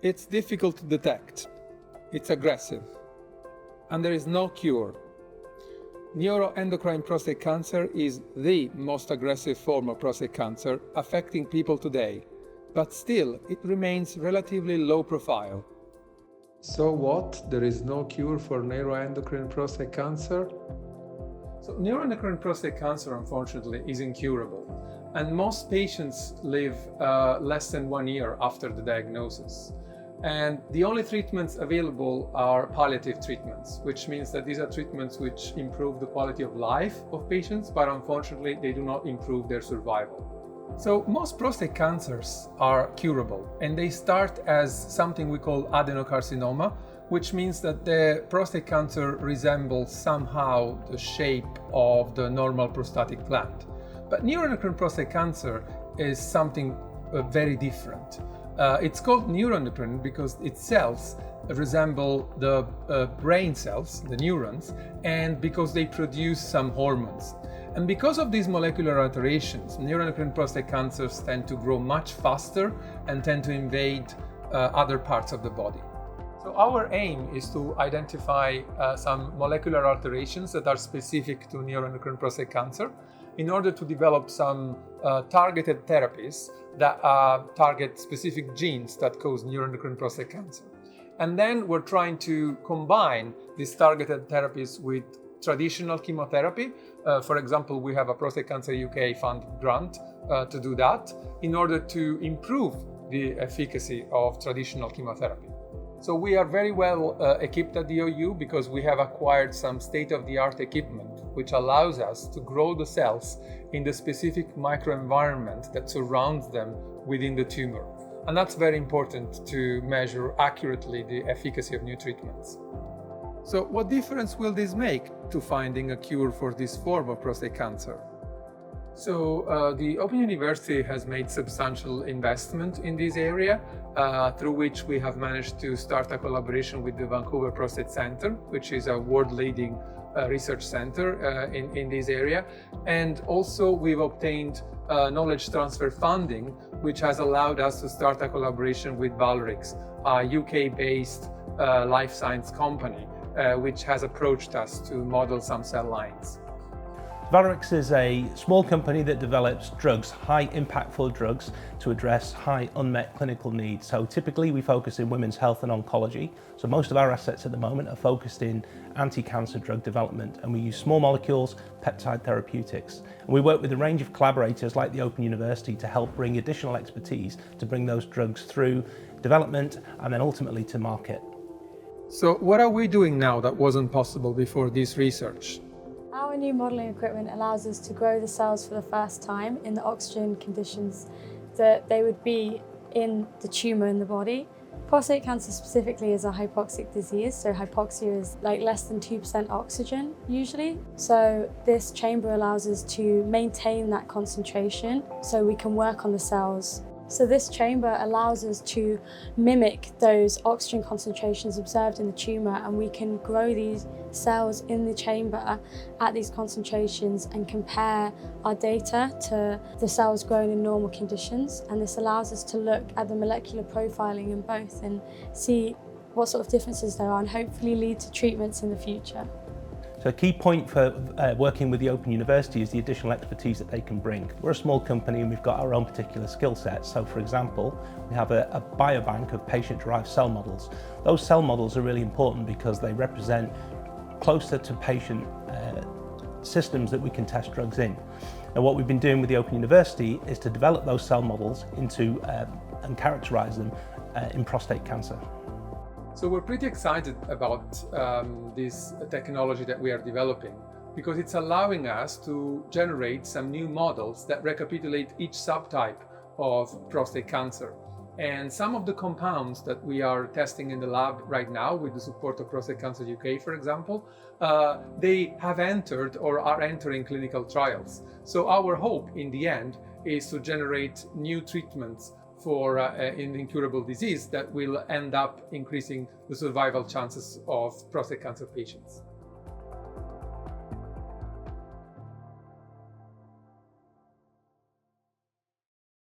It's difficult to detect, it's aggressive, and there is no cure. Neuroendocrine prostate cancer is the most aggressive form of prostate cancer affecting people today, but still it remains relatively low profile. So what? There is no cure for neuroendocrine prostate cancer? So neuroendocrine prostate cancer, unfortunately, is incurable, and most patients live less than 1 year after the diagnosis. And the only treatments available are palliative treatments, which means that these are treatments which improve the quality of life of patients, but unfortunately they do not improve their survival. So most prostate cancers are curable, and they start as something we call adenocarcinoma, which means that the prostate cancer resembles somehow the shape of the normal prostatic gland. But neuroendocrine prostate cancer is something very different. It's called neuroendocrine because its cells resemble the brain cells, the neurons, and because they produce some hormones. And because of these molecular alterations, neuroendocrine prostate cancers tend to grow much faster and tend to invade other parts of the body. So our aim is to identify some molecular alterations that are specific to neuroendocrine prostate cancer in order to develop some targeted therapies that target specific genes that cause neuroendocrine prostate cancer. And then we're trying to combine these targeted therapies with traditional chemotherapy. For example, we have a Prostate Cancer UK funded grant to do that in order to improve the efficacy of traditional chemotherapy. So we are very well equipped at the OU because we have acquired some state-of-the-art equipment which allows us to grow the cells in the specific microenvironment that surrounds them within the tumor. And that's very important to measure accurately the efficacy of new treatments. So what difference will this make to finding a cure for this form of prostate cancer? So the Open University has made substantial investment in this area, through which we have managed to start a collaboration with the Vancouver Prostate Centre, which is a world-leading research center in this area. And also we've obtained knowledge transfer funding, which has allowed us to start a collaboration with Valrix, a UK-based life science company, which has approached us to model some cell lines. Valrix is a small company that develops drugs, high impactful drugs, to address high unmet clinical needs. So typically we focus in women's health and oncology. So most of our assets at the moment are focused in anti-cancer drug development, and we use small molecules, peptide therapeutics. And we work with a range of collaborators like the Open University to help bring additional expertise to bring those drugs through development and then ultimately to market. So what are we doing now that wasn't possible before this research? Our new modelling equipment allows us to grow the cells for the first time in the oxygen conditions that they would be in the tumour in the body. Prostate cancer specifically is a hypoxic disease, so hypoxia is like less than 2% oxygen usually. So this chamber allows us to maintain that concentration so we can work on the cells. So this chamber allows us to mimic those oxygen concentrations observed in the tumour, and we can grow these cells in the chamber at these concentrations and compare our data to the cells grown in normal conditions. And this allows us to look at the molecular profiling in both and see what sort of differences there are and hopefully lead to treatments in the future. So a key point for working with the Open University is the additional expertise that they can bring. We're a small company and we've got our own particular skill sets. So for example, we have a biobank of patient-derived cell models. Those cell models are really important because they represent closer to patient systems that we can test drugs in. And what we've been doing with the Open University is to develop those cell models into and characterize them in prostate cancer. So we're pretty excited about this technology that we are developing because it's allowing us to generate some new models that recapitulate each subtype of prostate cancer. And some of the compounds that we are testing in the lab right now with the support of Prostate Cancer UK, for example, they have entered or are entering clinical trials. So our hope in the end is to generate new treatments for an incurable disease that will end up increasing the survival chances of prostate cancer patients.